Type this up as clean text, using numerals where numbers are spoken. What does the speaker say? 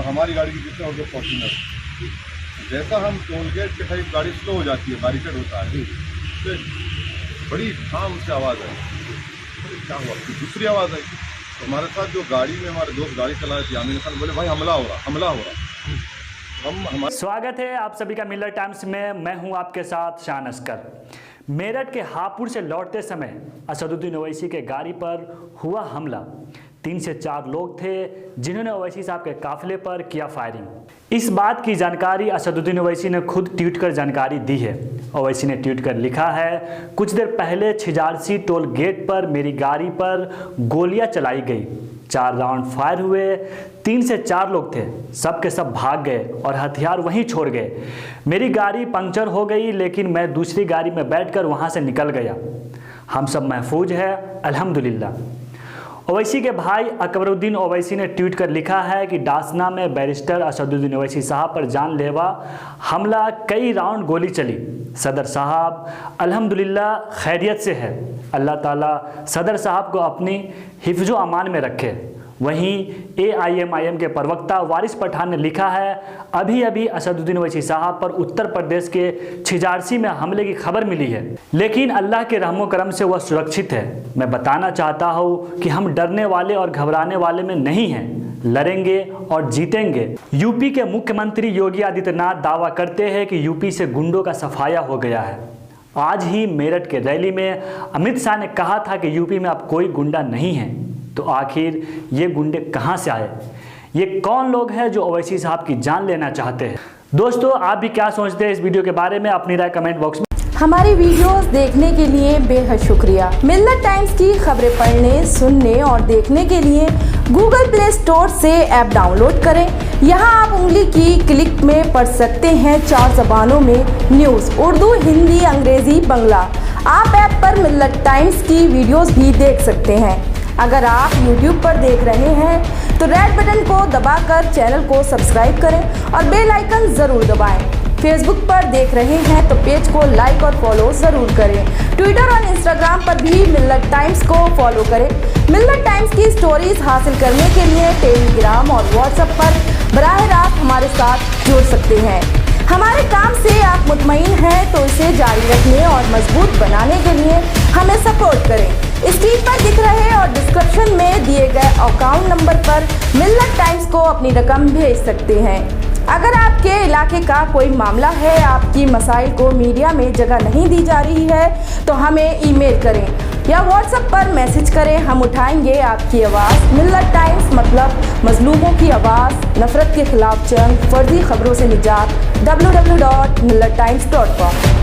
हमारी गाड़ी की जितना और फॉर्च्यूनर, जैसा हम टोल गेट के टाइप गाड़ी स्लो हो जाती है, बैरिकेड होता है, तो बड़ी ठाम से आवाज़ आई। क्या हुआ? दूसरी आवाज़ आई तो हमारे साथ जो गाड़ी में हमारे दोस्त गाड़ी चला रहे थे आमिर खान, बोले भाई हमला हो रहा, हमला हो रहा। स्वागत है आप सभी का मिलर टाइम्स में। मैं हूं आपके साथ शान अस्कर। मेरठ के हापुड़ से लौटते समय असदुद्दीन ओवैसी के गाड़ी पर हुआ हमला। 3 से 4 लोग थे जिन्होंने ओवैसी साहब के काफिले पर किया फायरिंग। इस बात की जानकारी असदुद्दीन ओवैसी ने खुद ट्वीट कर जानकारी दी है। ओवैसी ने ट्वीट कर लिखा है, कुछ देर पहले छिजारसी टोल गेट पर मेरी गाड़ी पर गोलियां चलाई गई, 4 राउंड फायर हुए, 3 से 4 लोग थे, सब के सब भाग गए और हथियार वहीं छोड़ गए। मेरी गाड़ी पंक्चर हो गई लेकिन मैं दूसरी गाड़ी में बैठकर वहां से निकल गया। हम सब महफूज है अल्हम्दुलिल्लाह। ओवैसी के भाई अकबरुद्दीन ओवैसी ने ट्वीट कर लिखा है कि डासना में बैरिस्टर असदुद्दीन ओवैसी साहब पर जानलेवा हमला, कई राउंड गोली चली। सदर साहब अल्हम्दुलिल्लाह खैरियत से है, अल्लाह ताला सदर साहब को अपनी हिफ्ज़ो अमान में रखे। वहीं AIMIM के प्रवक्ता वारिस पठान ने लिखा है, अभी अभी असदुद्दीन ओवैसी साहब पर उत्तर प्रदेश के छिजारसी में हमले की खबर मिली है, लेकिन अल्लाह के रहमो करम से वह सुरक्षित है। मैं बताना चाहता हूँ कि हम डरने वाले और घबराने वाले में नहीं हैं, लड़ेंगे और जीतेंगे। यूपी के मुख्यमंत्री योगी आदित्यनाथ दावा करते हैं कि यूपी से गुंडों का सफाया हो गया है। आज ही मेरठ के रैली में अमित शाह ने कहा था कि यूपी में अब कोई गुंडा नहीं है, तो आखिर ये गुंडे कहां से आए? ये कौन लोग हैं जो ओवैसी साहब की जान लेना चाहते हैं? दोस्तों, आप भी क्या सोचते हैं इस वीडियो के बारे में? अपनी राय कमेंट बॉक्स में। हमारी वीडियोस देखने के लिए बेहद शुक्रिया। मिलत टाइम्स की खबरें पढ़ने, सुनने और देखने के लिए गूगल प्ले स्टोर से ऐप डाउनलोड करें। यहाँ आप उंगली की क्लिक में पढ़ सकते हैं 4 ज़बानों में न्यूज़, उर्दू, हिंदी, अंग्रेजी, बांग्ला। आप ऐप पर मिलत टाइम्स की वीडियोस भी देख सकते हैं। अगर आप YouTube पर देख रहे हैं तो रेड बटन को दबाकर चैनल को सब्सक्राइब करें और बेल आइकन ज़रूर दबाएं। फेसबुक पर देख रहे हैं तो पेज को लाइक और फॉलो ज़रूर करें। ट्विटर और इंस्टाग्राम पर भी मिलत टाइम्स को फॉलो करें। मिलत टाइम्स की स्टोरीज हासिल करने के लिए टेलीग्राम और व्हाट्सएप पर बराह रास्त हमारे साथ जुड़ सकते हैं। हमारे काम से आप मुतमईन हैं तो इसे जारी रखने और मजबूत बनाने के लिए हमें सपोर्ट करें। स्क्रीन पर दिख रहे और डिस्क्रिप्शन में दिए गए अकाउंट नंबर पर मिलत टाइम्स को अपनी रकम भेज सकते हैं। अगर आपके इलाके का कोई मामला है, आपकी मसाइल को मीडिया में जगह नहीं दी जा रही है, तो हमें ईमेल करें या व्हाट्सएप पर मैसेज करें, हम उठाएंगे आपकी आवाज़। मिलत टाइम्स मतलब मजलूमों की आवाज़, नफरत के खिलाफ जंग, फर्जी खबरों से निजात। www.millettimes.com